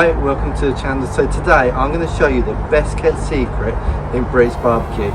Hi, welcome to the channel. So today I'm going to show you the best kept secret in British barbecue.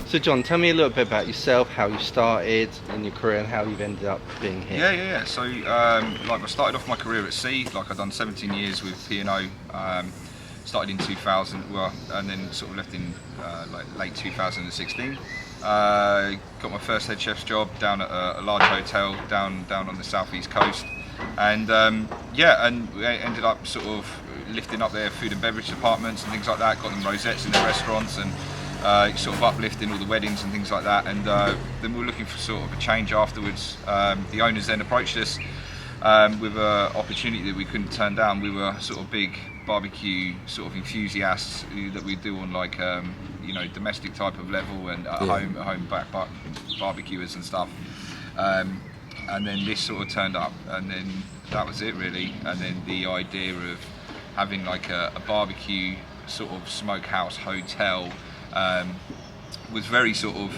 So John, tell me a little bit about yourself, how you started in your career and how you've ended up being here. Yeah. So like I started off my career at sea, like I've done 17 years with P&O, started in 2000, and then sort of left in like late 2016. Got my first head chef's job down at a large hotel down on the southeast coast, and and we ended up sort of lifting up their food and beverage departments and things like that, got them rosettes in their restaurants and sort of uplifting all the weddings and things like that, and then we were looking for sort of a change afterwards. The owners then approached us with an opportunity that we couldn't turn down. We were sort of big barbecue sort of enthusiasts that we do on like domestic type of level and at home barbecuers and stuff, and then this sort of turned up, and then that was it really. And then the idea of having like a barbecue sort of smokehouse hotel was very sort of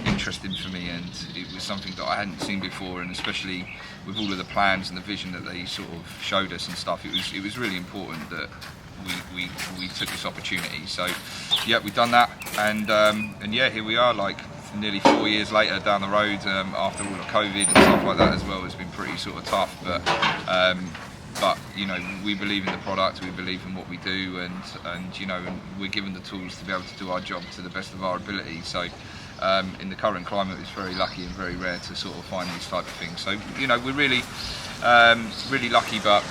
interesting for me, and it was something that I hadn't seen before, and especially with all of the plans and the vision that they sort of showed us and stuff, it was really important that we took this opportunity. So yeah, we've done that, and yeah, here we are, like nearly 4 years later down the road, after all of COVID and stuff like that as well. It's been pretty sort of tough, but we believe in the product, we believe in what we do, and we're given the tools to be able to do our job to the best of our ability. So in the current climate, it's very lucky and very rare to sort of find these type of things. So we're really lucky, but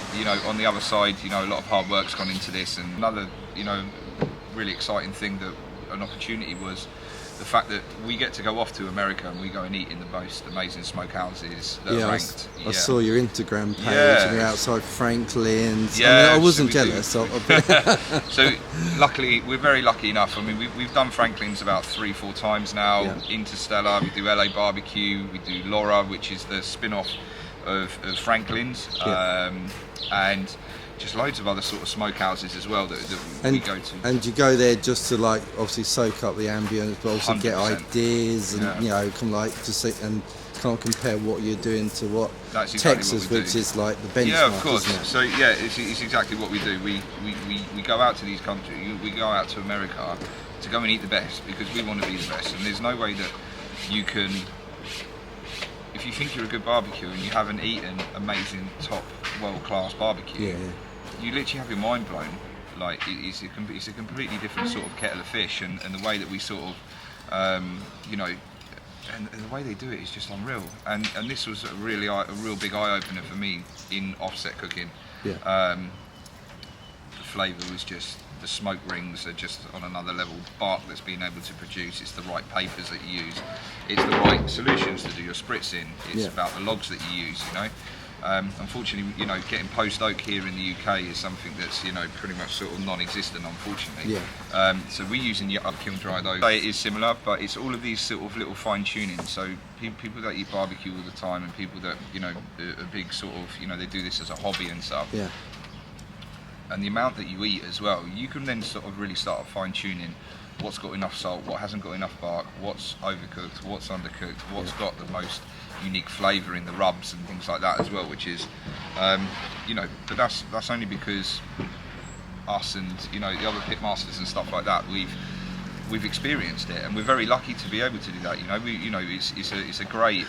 on the other side, a lot of hard work's gone into this. And another really exciting thing, that an opportunity, was the fact that we get to go off to America and we go and eat in the most amazing smokehouses that are ranked. I saw your Instagram page and you're outside Franklin's. Yeah, I wasn't jealous. So luckily, we're very lucky enough. I mean, we've done Franklin's about 3-4 times now. Yeah. Interstellar, we do LA Barbecue, we do Laura, which is the spin-off of Franklin's, and just loads of other sort of smokehouses as well that we go to. And you go there just to like obviously soak up the ambience, but also 100%. get ideas and Yeah. you know, come like just sit and can't compare what you're doing to what That's exactly Texas, what we which do. is like the benchmark. Yeah, of course. Isn't it? So yeah, it's exactly what we do. We go out to these countries. We go out to America to go and eat the best because we want to be the best. And there's no way that you can, if you think you're a good barbecue and you haven't eaten amazing top world-class barbecue, you literally have your mind blown. Like it's a completely different sort of kettle of fish, and the way that we sort of, you know, and the way they do it is just unreal. And this was a real big eye opener for me in offset cooking. Yeah. The flavour was just, the smoke rings are just on another level. Bark that's been able to produce, it's the right papers that you use, it's the right solutions to do your spritz in, it's about the logs that you use, you know. Unfortunately, you know, getting post oak here in the UK is something that's, you know, pretty much sort of non-existent, unfortunately. So we're using your up kiln dried oak. It is similar, but it's all of these sort of little fine tuning. So people that eat barbecue all the time, and people that, you know, are big sort of, you know, they do this as a hobby and stuff. Yeah. And the amount that you eat as well, you can then sort of really start fine tuning what's got enough salt, what hasn't got enough bark, what's overcooked, what's undercooked, what's got the most unique flavour in the rubs and things like that as well, which is, you know, but that's only because us and, you know, the other pit masters and stuff like that, we've experienced it, and we're very lucky to be able to do that. You know, it's a great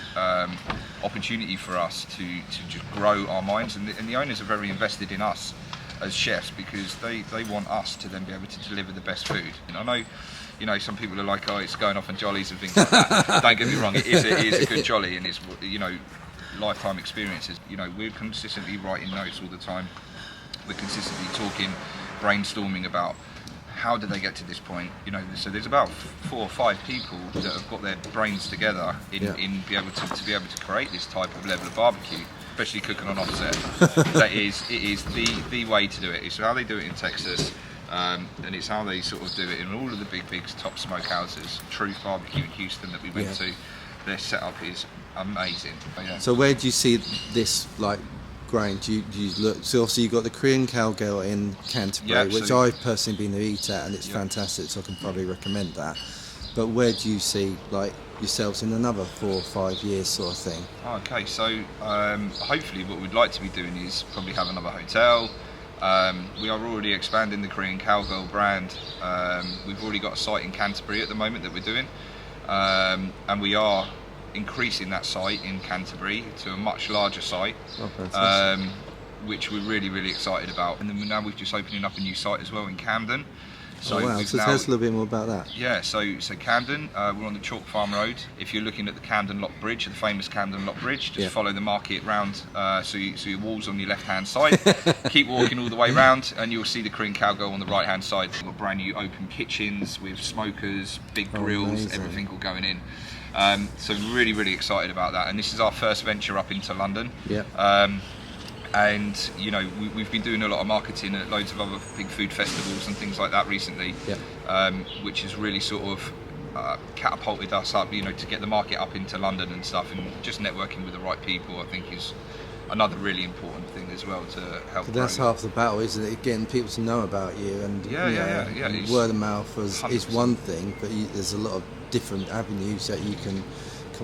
opportunity for us to just grow our minds, and the owners are very invested in us as chefs because they want us to then be able to deliver the best food. And I know, you know, some people are like, oh, it's going off on jollies and things like that. Don't get me wrong, it is a good jolly, and it's, you know, lifetime experiences. You know, we're consistently writing notes all the time. We're consistently talking, brainstorming about how did they get to this point. You know, so there's about 4 or 5 people that have got their brains together in be able to create this type of level of barbecue, especially cooking on offset. It is the way to do it. It's how they do it in Texas. And it's how they sort of do it in all of the big top smokehouses. Truth Barbecue in Houston that we went to, their setup is amazing. So where do you see this like growing? Do you look? So obviously you've got the Korean Cowgirl in Canterbury, which I've personally been to eat at, and it's fantastic. So I can probably recommend that. But where do you see like yourselves in another 4 or 5 years, sort of thing? Okay, so hopefully what we'd like to be doing is probably have another hotel. We are already expanding the Korean Cowgirl brand. We've already got a site in Canterbury at the moment that we're doing, and we are increasing that site in Canterbury to a much larger site, which we're really excited about. And then now we're just opening up a new site as well in Camden. So so tell us a little bit more about that. Yeah, so Camden, we're on the Chalk Farm Road. If you're looking at the Camden Lock Bridge, the famous Camden Lock Bridge, just follow the market round, so your wall's on your left-hand side. Keep walking all the way round, and you'll see the Korean Cowgirl on the right-hand side. We've got brand new open kitchens with smokers, big grills, everything all going in. So really excited about that. And this is our first venture up into London. And you know, we've been doing a lot of marketing at loads of other big food festivals and things like that recently, which has really sort of catapulted us up, you know, to get the market up into London and stuff. And just networking with the right people, I think, is another really important thing as well to help. But that's half the battle, isn't it? Getting people to know about you, and word of mouth is one thing, but there's a lot of different avenues that you can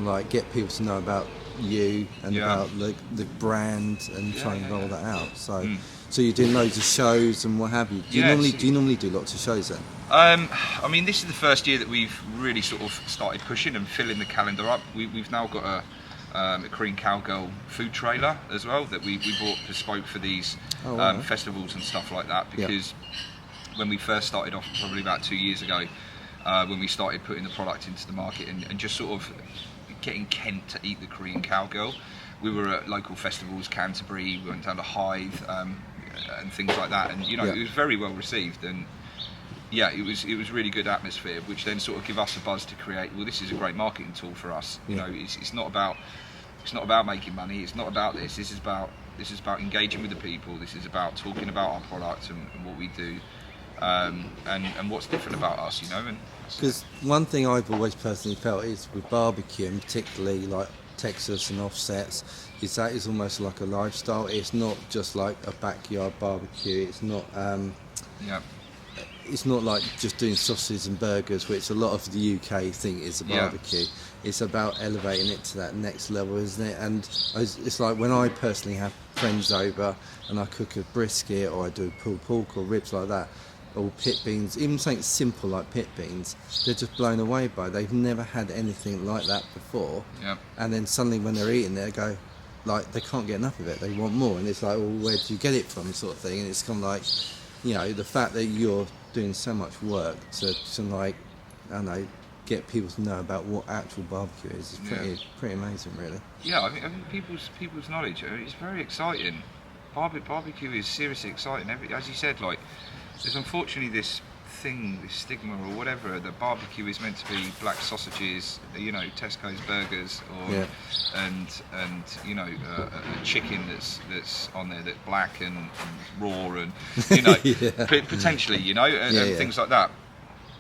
like get people to know about you and about the brand and try and roll that out. So you're doing loads of shows and what have you. Do you normally do lots of shows then? I mean, this is the first year that we've really sort of started pushing and filling the calendar up. We've now got a Korean Cowgirl food trailer as well that we bought bespoke for these festivals and stuff like that, because when we first started off, probably about 2 years ago, when we started putting the product into the market and just sort of getting Kent to eat the Korean Cowgirl, we were at local festivals, Canterbury, we went down to Hythe and things like that, and you know, it was very well received, and it was really good atmosphere, which then sort of give us a buzz to create, well, this is a great marketing tool for us. You know, it's not about making money, it's not about this is about engaging with the people, this is about talking about our product and what we do, and what's different about us, you know. And because one thing I've always personally felt is with barbecue, and particularly like Texas and offsets, is that is almost like a lifestyle. It's not just like a backyard barbecue. It's not. It's not like just doing sausages and burgers, which a lot of the UK think is a barbecue. Yeah. It's about elevating it to that next level, isn't it? And it's like when I personally have friends over and I cook a brisket or I do pulled pork or ribs like that, or pit beans, even something simple like pit beans, they're just blown away by it. They've never had anything like that before. Yeah. And then suddenly when they're eating it, they go, like, they can't get enough of it. They want more. And it's like, well, where do you get it from, sort of thing? And it's kind of like, you know, the fact that you're doing so much work to like, I don't know, get people to know about what actual barbecue is pretty amazing, really. Yeah, I think people's knowledge, it's very exciting. Barbecue is seriously exciting. As you said, like, there's unfortunately this thing, this stigma or whatever, that barbecue is meant to be black sausages, you know, Tesco's burgers, or and you know, a chicken that's on there that's black and raw, and you know, potentially, you know, and things like that.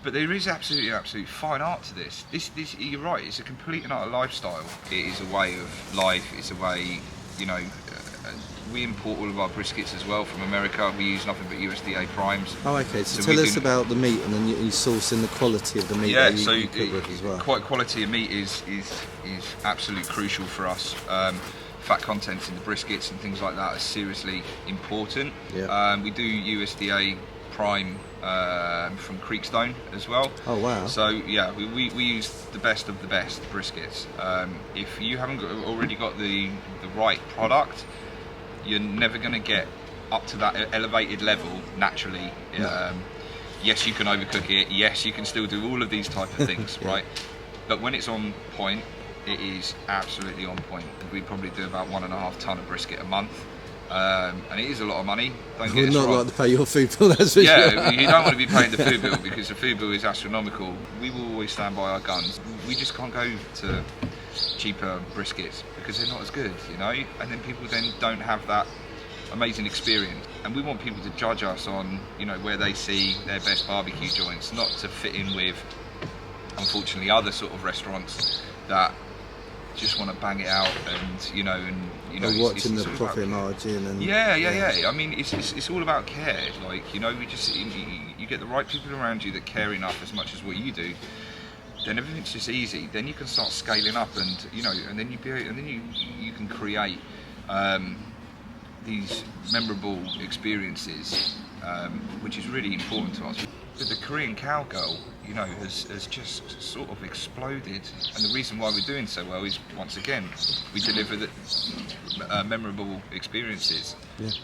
But there is absolutely fine art to this. This you're right. It's a complete and utter lifestyle. It is a way of life. It's a way, you know. We import all of our briskets as well from America. We use nothing but USDA primes. Oh, okay. So tell us about the meat, and then you source in the quality of the meat that you cook with as well. Quality of meat is absolutely crucial for us. Fat contents in the briskets and things like that are seriously important. Yeah. We do USDA prime from Creekstone as well. Oh wow! So yeah, we use the best of the best briskets. If you haven't already got the right product, you're never going to get up to that elevated level naturally. No. Yes, you can overcook it. Yes, you can still do all of these type of things, right? But when it's on point, it is absolutely on point. We probably do about 1.5 ton of brisket a month. And it is a lot of money. Don't get us wrong. Not like to pay your food bill, that's for sure. Yeah, you don't want to be paying the food bill, because the food bill is astronomical. We will always stand by our guns. We just can't go to cheaper briskets because they're not as good, you know. And then people then don't have that amazing experience. And we want people to judge us on, you know, where they see their best barbecue joints, not to fit in with, unfortunately, other sort of restaurants that just want to bang it out, and you know, watching the profit margin and I mean, it's all about care. Like, you know, you get the right people around you that care enough as much as what you do, then everything's just easy. Then you can start scaling up, and you know, and then you can create these memorable experiences, which is really important to us. But the Korean Cowgirl, you know, has just sort of exploded, and the reason why we're doing so well is, once again, we deliver the memorable experiences,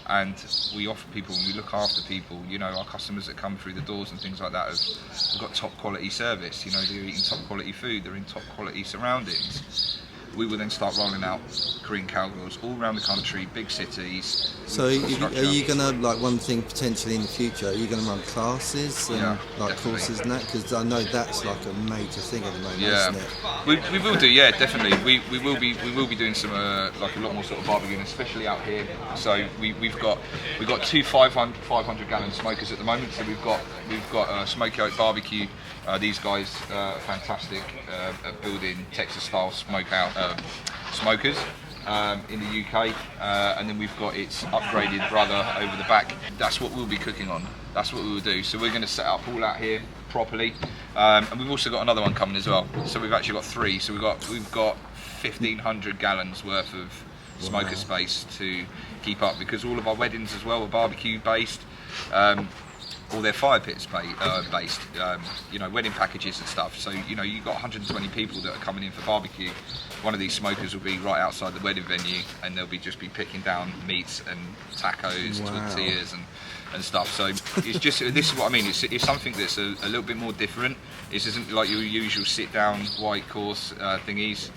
and we offer people and we look after people. You know, our customers that come through the doors and things like that have got top quality service. You know, they're eating top quality food, they're in top quality surroundings. We will then start rolling out Korean Cowgirls all around the country, big cities. So are you going to, like, one thing potentially in the future, are you going to run classes and courses and that? Because I know that's like a major thing at the moment, isn't it? We will do, definitely. We will be doing some like a lot more sort of barbecuing, especially out here. So we've got 2 500 gallon smokers at the moment. So we've got Smoky Oak Barbecue. These guys are fantastic at building Texas style smokeout smokers in the UK, and then we've got its upgraded brother over the back. That's what we'll be cooking on. That's what we will do. So we're going to set up all out here properly, and we've also got another one coming as well. So we've actually got 3. So we've got 1,500 gallons worth of smoker space to keep up, because all of our weddings as well are barbecue based. All their fire pits based, you know, wedding packages and stuff. So, you know, you've got 120 people that are coming in for barbecue. One of these smokers will be right outside the wedding venue, and they'll just be picking down meats and tacos, tortillas and stuff. So it's just, this is what I mean, it's something that's a little bit more different. This isn't like your usual sit down white course thingies.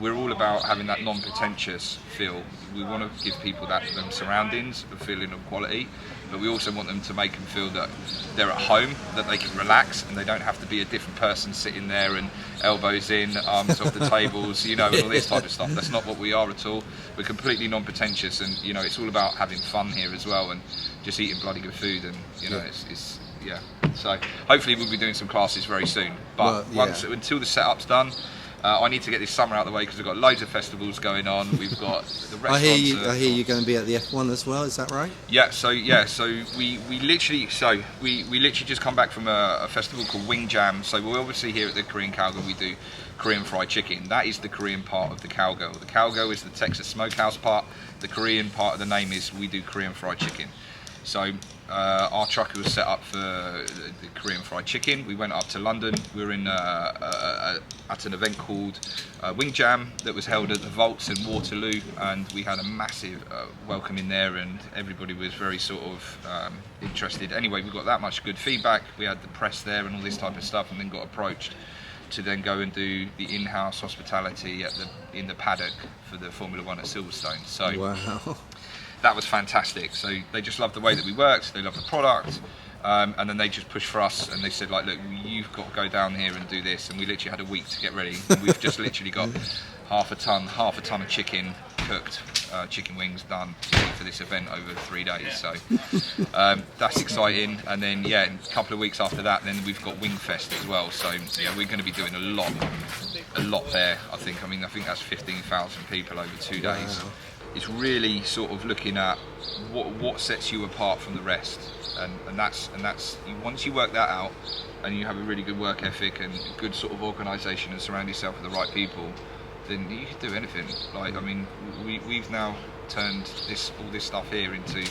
We're all about having that non-pretentious feel. We want to give people them surroundings, a feeling of quality, but we also want them to make them feel that they're at home, that they can relax, and they don't have to be a different person sitting there and elbows in, arms off the tables, you know, and all this type of stuff. That's not what we are at all. We're completely non-pretentious, and you know, it's all about having fun here as well, and just eating bloody good food, and you know, it's So hopefully we'll be doing some classes very soon. But until the setup's done, I need to get this summer out of the way because we've got loads of festivals going on. We've got the restaurants. I hear you're going to be at the F1 as well. Is that right? So we literally just come back from a festival called Wing Jam. So we're obviously here at the Korean Cowgirl. We do Korean fried chicken. That is the Korean part of the Cowgirl. The Cowgirl is the Texas Smokehouse part. The Korean part of the name is we do Korean fried chicken. So our truck was set up for the Korean fried chicken. We went up to London. We were in at an event called Wing Jam that was held at the Vaults in Waterloo, and we had a massive welcome in there, and everybody was very sort of interested. Anyway, we got that much good feedback. We had the press there and all this type of stuff, and then got approached to then go and do the in-house hospitality in the paddock for the Formula 1 at Silverstone. So wow. That was fantastic. So they just loved the way that we worked, they loved the product, and then they just pushed for us and they said, like, look, you've got to go down here and do this. And we literally had a week to get ready. And we've just literally got half a ton of chicken cooked, chicken wings done for this event over 3 days. So that's exciting. And then in a couple of weeks after that, then we've got Wing Fest as well. So we're going to be doing a lot there. I think that's 15,000 people over 2 days. Wow. It's really sort of looking at what sets you apart from the rest, and that's once you work that out, and you have a really good work ethic and good sort of organisation and surround yourself with the right people, then you can do anything. Like, I mean, we've now turned all this stuff here into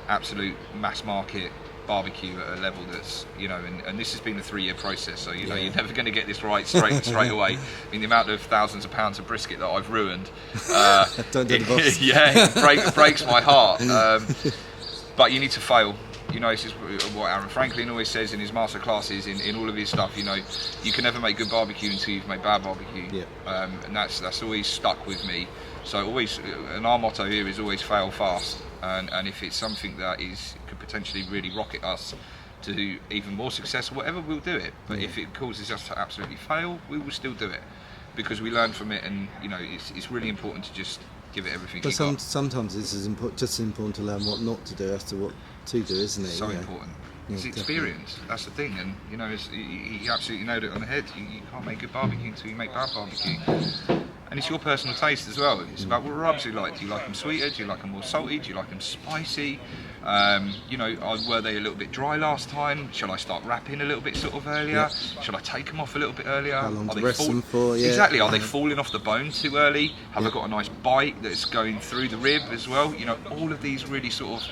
absolute mass market barbecue at a level that's, and this has been a 3-year process, so you're never going to get this right straight away. I mean, the amount of thousands of pounds of brisket that I've ruined, don't do the boss. it breaks my heart. But you need to fail. This is what Aaron Franklin always says in his master classes, in all of his stuff. You can never make good barbecue until you've made bad barbecue. And that's always stuck with me. So and our motto here is always fail fast. And if it's something that could potentially really rocket us to even more success or whatever, we'll do it. But if it causes us to absolutely fail, we will still do it, because we learn from it, and it's really important to just give it everything. But sometimes it's just important to learn what not to do as to what to do, isn't it? So important. It's experience. That's the thing, and he absolutely nailed it on the head. You can't make good barbecue until you make bad barbecue. And it's your personal taste as well. It's about what rubs you like. Do you like them sweeter? Do you like them more salty? Do you like them spicy? Were they a little bit dry last time? Shall I start wrapping a little bit sort of earlier? Shall I take them off a little bit earlier? How long to rest them for? Yeah. Exactly. Are they falling off the bone too early? Have I got a nice bite that's going through the rib as well? All of these really sort of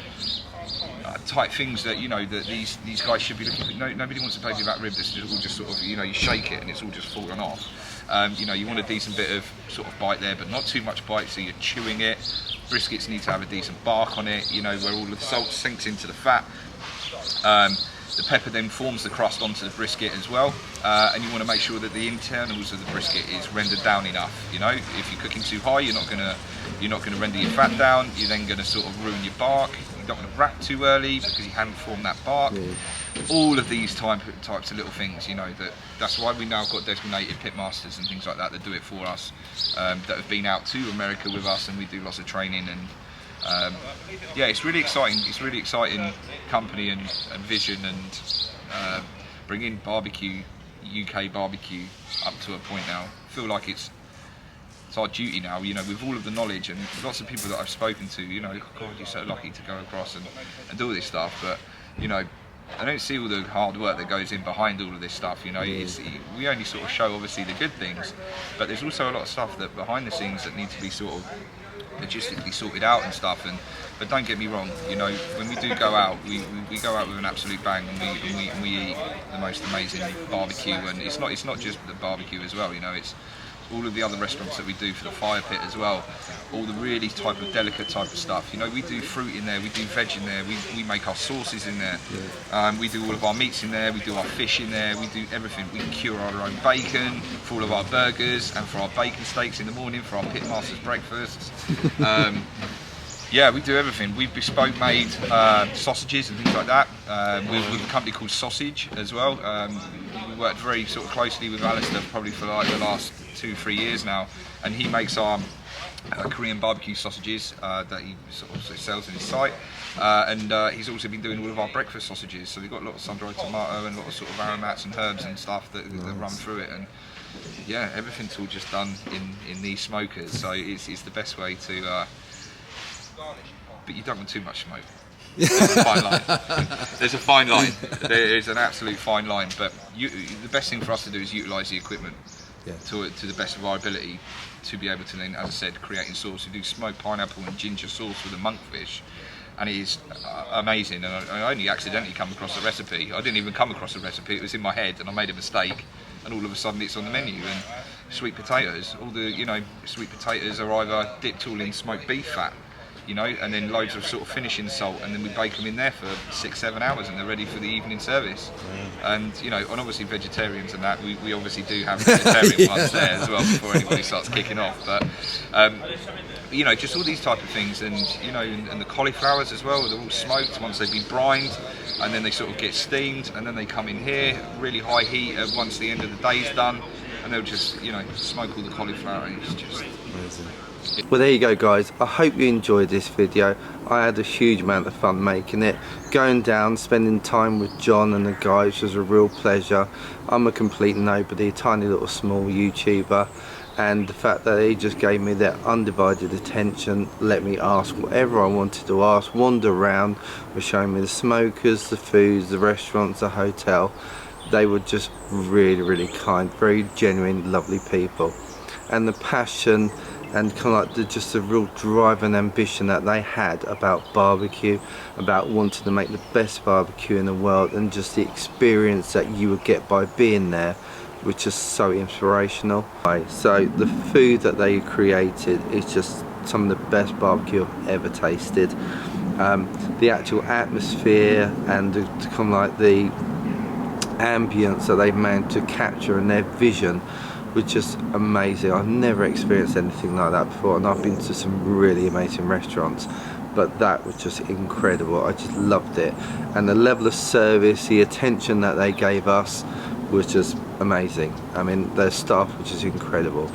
type things that that these guys should be looking for. No, nobody wants to play with that rib that's all just sort of you shake it and it's all just falling off. You want a decent bit of sort of bite there, but not too much bite, so you're chewing it. Briskets need to have a decent bark on it, where all the salt sinks into the fat. The pepper then forms the crust onto the brisket as well, and you want to make sure that the internals of the brisket is rendered down enough. If you're cooking too high, you're not going to render your fat down. You're then going to sort of ruin your bark. You don't want to wrap too early because you haven't formed that bark. Yeah. All of these types of little things, that's why we now got designated pit masters and things like that do it for us, that have been out to America with us, and we do lots of training, and it's really exciting. It's really exciting company and vision, and bringing barbecue, UK barbecue, up to a point now. I feel like it's our duty now, with all of the knowledge and lots of people that I've spoken to, God, you're so lucky to go across and do all this stuff, but I don't see all the hard work that goes in behind all of this stuff. We only sort of show obviously the good things, but there's also a lot of stuff that behind the scenes that need to be sort of logistically sorted out and stuff. But don't get me wrong, when we do go out, we go out with an absolute bang, and we eat the most amazing barbecue. And it's not just the barbecue as well. It's all of the other restaurants that we do for the Firepit as well, all the really delicate type of stuff. We do fruit in there, we do veg in there, we make our sauces in there, we do all of our meats in there, we do our fish in there, we do everything. We cure our own bacon for all of our burgers and for our bacon steaks in the morning for our pitmasters breakfasts. We do everything. We've bespoke made sausages and things like that with a company called Sausage as well. We worked very sort of closely with Alistair probably for like the last 2-3 years now, and he makes our Korean barbecue sausages that he sort of sells on his site, and he's also been doing all of our breakfast sausages. So we've got a lot of sun-dried tomato and a lot of sort of aromats and herbs and stuff that run through it, and yeah, everything's all just done in these smokers, so it's the best way to. But you don't want too much smoke. There's a fine line. There's a fine line. There is an absolute fine line. But the best thing for us to do is utilise the equipment to the best of our ability to be able to then, as I said, creating sauce. We do smoked pineapple and ginger sauce with a monkfish, and it is amazing. And I only accidentally come across a recipe. I didn't even come across a recipe. It was in my head, and I made a mistake, and all of a sudden it's on the menu. And sweet potatoes, all the sweet potatoes are either dipped all in smoked beef fat, and then loads of sort of finishing salt, and then we bake them in there for 6-7 hours, and they're ready for the evening service. And and obviously vegetarians and that, we obviously do have vegetarian ones there as well before anybody starts kicking off. But just all these type of things, and and the cauliflowers as well. They're all smoked once they've been brined, and then they sort of get steamed, and then they come in here really high heat once the end of the day's done, and they'll just smoke all the cauliflower. And it's just amazing. Well, there you go, guys. I hope you enjoyed this video. I had a huge amount of fun making it. Going down, spending time with John and the guys was a real pleasure. I'm a complete nobody, tiny little small YouTuber, and the fact that he just gave me that undivided attention, let me ask whatever I wanted to ask, wander around, was showing me the smokers, the foods, the restaurants, the hotel. They were just really, really kind, very genuine, lovely people. And the passion and kind of like just the real drive and ambition that they had about barbecue, about wanting to make the best barbecue in the world, and just the experience that you would get by being there, which is so inspirational. So the food that they created is just some of the best barbecue I've ever tasted. The actual atmosphere and the kind of like the ambience that they managed to capture and their vision was just amazing. I've never experienced anything like that before, and I've been to some really amazing restaurants, but that was just incredible. I just loved it, and the level of service, the attention that they gave us was just amazing. I mean, their staff was just incredible.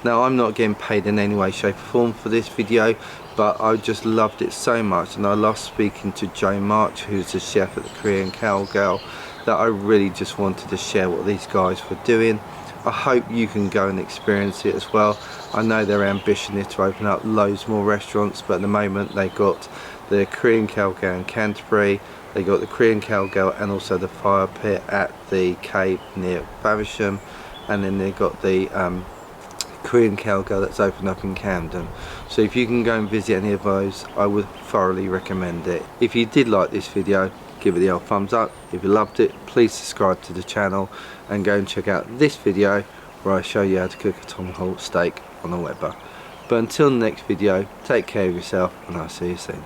Now, I'm not getting paid in any way, shape or form for this video, but I just loved it so much, and I love speaking to Joe March, who's the chef at the Korean Cowgirl, that I really just wanted to share what these guys were doing. I hope you can go and experience it as well. I know their ambition is to open up loads more restaurants, but at the moment they got the Korean Cowgirl in Canterbury, they got the Korean Cowgirl and also the Firepit at the cave near Faversham, and then they got the Korean Cowgirl that's opened up in Camden. So if you can go and visit any of those, I would thoroughly recommend it. If you did like this video, give it the old thumbs up. If you loved it, please subscribe to the channel and go and check out this video where I show you how to cook a tomahawk steak on a Weber. But until the next video, take care of yourself, and I'll see you soon.